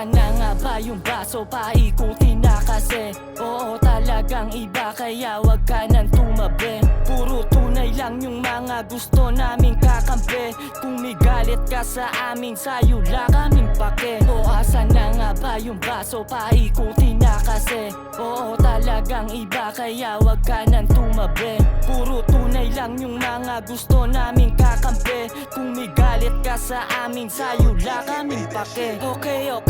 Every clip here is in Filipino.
asan na nga ba yung baso? Paikutin na kasi. Oo, talagang iba kaya wag ka nang tumabi. Puro tunay lang yung mga gusto naming kakampi. Kung may galit ka sa amin, sayo la kaming pake. O asan na nga ba yung baso? Paikutin na kasi. Oo, talagang iba kaya wag ka nang tumabi. Puro tunay lang yung mga gusto naming kakampi. Kung may galit ka sa amin, sayo la kaming pake. Okay, o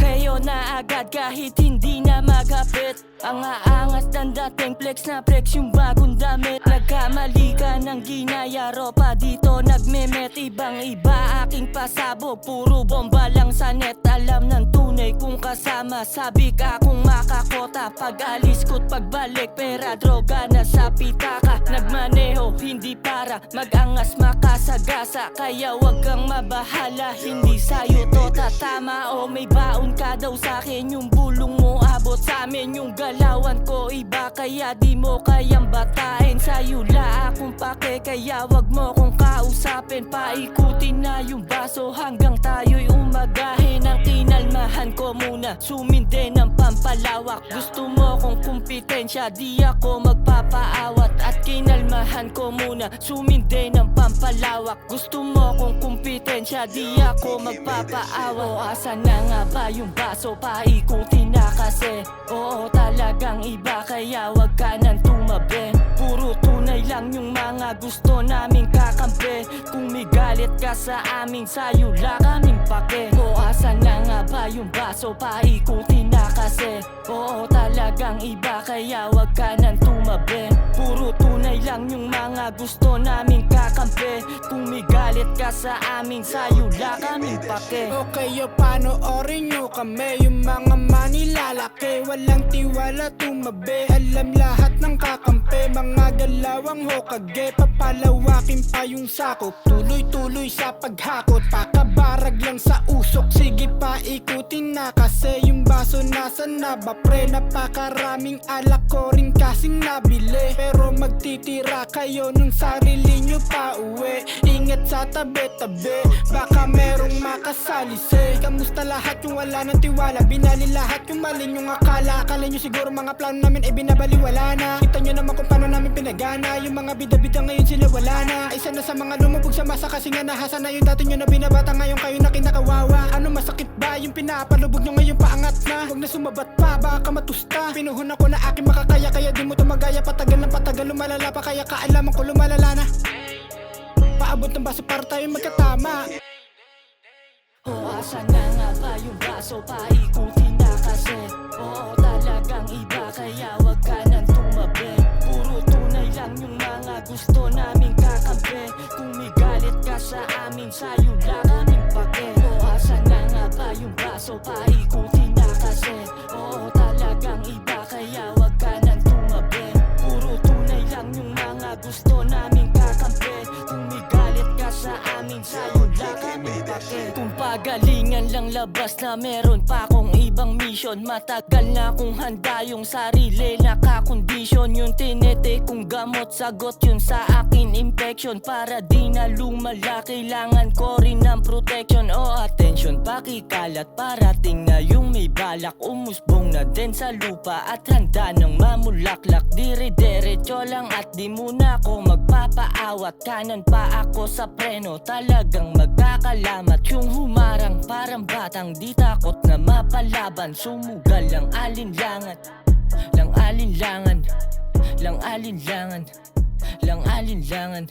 na agad kahit hindi na maghapit. Ang aangas ng dating flex na flex yung bagong damit. Nagkamali ka ng ginaya, ropa dito nagmemet. Ibang iba aking pasabog, puro bomba lang sa net. Alam ng tunay kung kasama, sabi ka kung makakota. Pag alis ko't pagbalik, pera droga na sa pitaka. Nagmaneho, hindi para magangas makasagasa. Kaya wag kang mabahala, hindi sayo to tatama. O may baon ka daw sa'kin, yung bulong mo abot sa'min. Yung galawan ko iba kaya di mo kayang batain. Sayo la akong pake kaya wag mo kong kausapin. Paikutin na yung baso hanggang tayo'y umagahin. Ang kinalmahan ko muna, sumindi ng pampalawak. Gusto mo kong kumpitensya, di ako magpapaawat. At kinalmahan ko muna, sumindi ng pampalawak. Gusto mo kong kumpitensya, di ako magpapaawat. O asan na nga ba yung baso? Paikutin na kasi. Oo, talagang iba kaya wag ka nang tumabi. Puro tunay lang yung mga gusto naming kakampi. Kung may galit ka sa amin, sayo la kaming pake. O asan na nga ba yung baso? Paikutin na kasi. Oo, talagang iba kaya wag ka nang tumabi. Puro tunay lang yung mga gusto naming kakampi. Kung may galit ka sa amin, sayo la kaming pake. Okay, panoorin nyo kami, yung mga manilalaki. Walang tiwala tumabi, alam lahat ng kakampi. Mga galawang hokage, papalawakin pa yung sakop. Tuloy-tuloy sa paghakot, pakabarag lang sa usok. Sige paikutin na kasi yung baso nasa na ba pre? Napakaraming alak ko rin kasing nabili. Pero magtitira kayo nung sarili nyo pa uwi. Ingat sa tabi-tabi, baka merong makasalisi. Kamusta lahat yung wala ng tiwala? Binali lahat yung mali yung akala. Akala nyo siguro mga plano namin ay binabaliwala na. Kita nyo naman kung paano namin pinagana. Yung mga bida-bida ngayon sila wala na. Isa na sa mga lumubog sa masa kasi nga nahasa na yung dati nyo na binabata. Ngayon kayo na kinakawawa. Ano masakit ba yung pinapalubog nyo ngayon paangat na? Huwag na sumabat pa, baka matusta. Pinuhunan ko na aking makakaya kaya di mo tumagaya. Patagal ng patagal lumalala pa kaya kaalaman ko lumalala na. Paabot ng baso para tayo magkatama. O asan na nga ba yung baso? Paikutin na kasi. Oo, talagang iba kaya wag ka nang tumabi. Puro tunay lang yung mga gusto naming kakampi. Kung may galit ka sa amin, sayo la kaming pake. O asan na nga ba yung baso? Paikutin na kasi. Oo, talagang iba kaya wag ka nang tumabi. Puro tunay lang yung mga gusto naming kakampi. Kung may galit ka sa amin, sayo la kaming pake. Kung pagalingan lang labas na meron pa akong ibang mission. Matagal na kung handa yung sarili nakakondisyon. Yung tinete kong gamot, sagot yun sa akin infection. Para di na lumala, kailangan ko rin ng protection. O attention, pakikalat, parating na yung may balak. Umusbong na din sa lupa at handa ng mamulaklak. Dire-diretso lang at di muna ako magpapaawat. Kanan pa ako sa preno, talagang magkakalamat. Yung humarang parang batang di takot na mapalaban. Sumugal lang alinlangan, lang alinlangan, lang alinlangan, lang alinlangan.